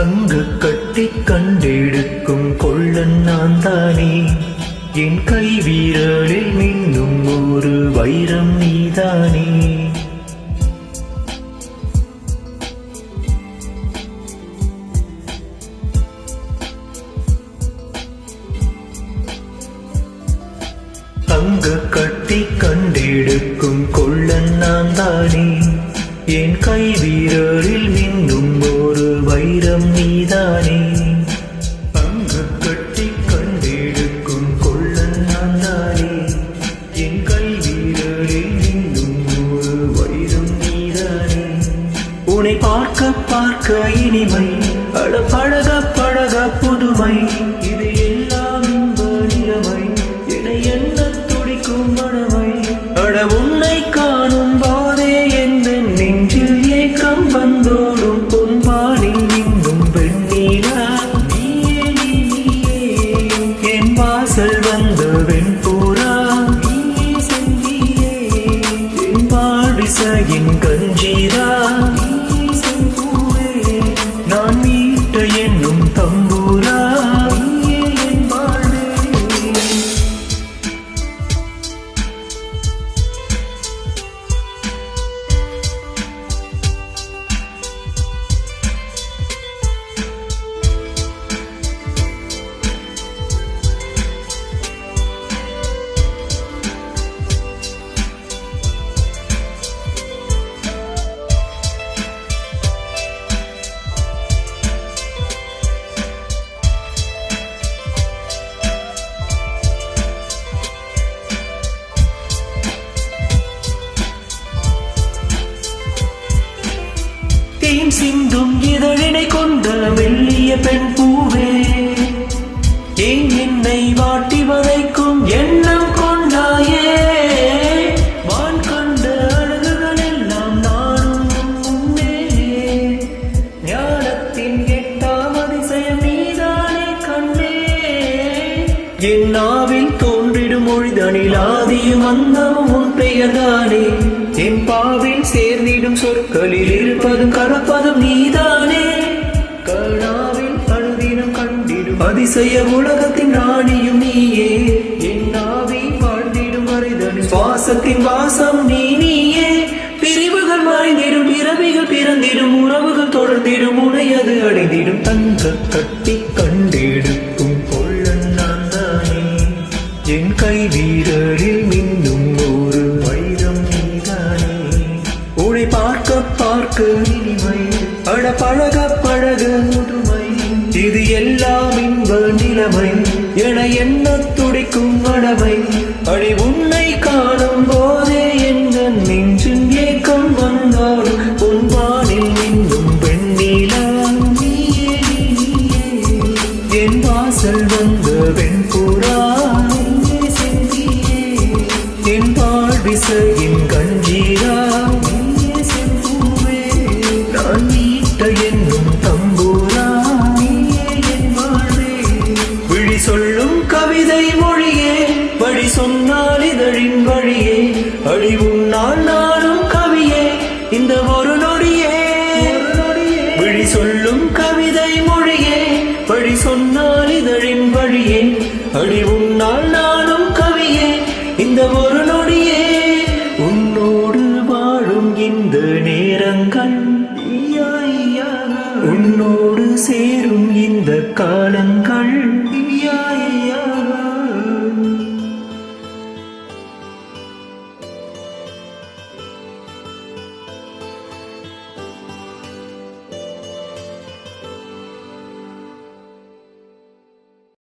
தங்க கட்டி கண்டெடுக்கும் கொள்ளன் நான் தானே. என் கை வீரலில் மின்னும் ஒரு வைரம் நீதானே. தங்க கட்டி கண்டெடுக்கும் கொள்ளன் நான் தானே. என் கை வீரலில் மின்னும் ஒரு வைரம் நீதானே. தங்க கட்டி கண்டெடுக்கும் கொள்ளன் நான் தானே. என் கை வீரலில் மின்னும் ஒரு வைரம் நீதானே. உன்னை பார்க்க பார்க்க இனிமை, அட பழக பழக புதுமை, இது எல்லாம் இன்ப நிலைமை, என என்ன துடிக்கும் மனமை. அட உன்னை காணும் போதே எந்த நெஞ்சில் ஏக்கம் வந்தோடும் பொன்பாலில் இன்னும் வெண்ணீரா. நீயே நீயே என் வாசல் வந்த வெண்பூரா. நீயே செந்தியே என் பாடிசையின் கஞ்சீரா. நீயே செம்பூவே நான் மீட்ட என்னும் தம்பூரா. நீயே என் வாழ்வே. தேன் சிந்தும் இதழினை கொண்ட மெல்லிய பெண் பூவே, ஏன் என்னை வாட்டி வதைக்கும் எண்ணம் கொண்டாயே. வான் கண்ட அழகுகள் எல்லாம் நானும் முன்னே, ஞானத்தின் எட்டாம் அதிசயம் நீதானே கண்ணே. என் நாவில் தோன்றிடும் மொழிதனில் ஆதியும் அந்தமும் உன் பெயர்தானே. என் பாவில் சேர்ந்திடும் சொற்களில் இருப்பதும் கலப்பதும் நீதானே. கனாவில் அழுதினம் கண்டிடும் அதிசய உலகத்தின் ராணியும் நீயே. என் நாவி வாழ்ந்திடும் வரைதனில் சுவாசத்தின் வாசம் நீயே. பிரிவுகள் மறைந்திடும், பிறவிகள் பிறந்திடும், உறவுகள் தொடர்ந்திடும், உனையது அடைந்திடும். தங்க கட்டி கண்டெடுக்கும் கொள்ளன் நான் தானே. என் கை வீரலில் மின்னும் ஒரு வைரம் நீதானே. உன்னை பார்க்க பார்க்க இனிமை, அட பழக பழக முதுமை, இது எல்லாம் இன்ப நிலைமை, என என்ன துடிக்கும் மனமை. அடி உன்னை காணும் போதே என்ன நெஞ்சின் ஏக்கம் வந்தாலும் பொன்வானில் இன்னும் வெண்ணிலா. நீயே நீயே என் வாசல் வந்த வெண்புறா. நீயே செந்தியே என் வாழ்விசையின் கஞ்சீரா. நீயே செம்பூவே நான் மீட்ட என்னும் தம்பூரா. நீயே என் வாழ்வே. விழி சொல்லும் கவிதை மொழியே, வழி சொன்னால் இதழின் வழியே. அடி உன்னால் நானும் கவியே, இந்த ஒரு நொடியே. விழி சொல்லும் கவிதை மொழியே, வழி சொன்னால் இதழின் வழியே. அடி உன்னால் நானும் கவியே, இந்த ஒரு நொடியே. உன்னோடு வாழும் இந்த நேரங்கள், உன்னோடு சேரும் இந்த காலங்கள்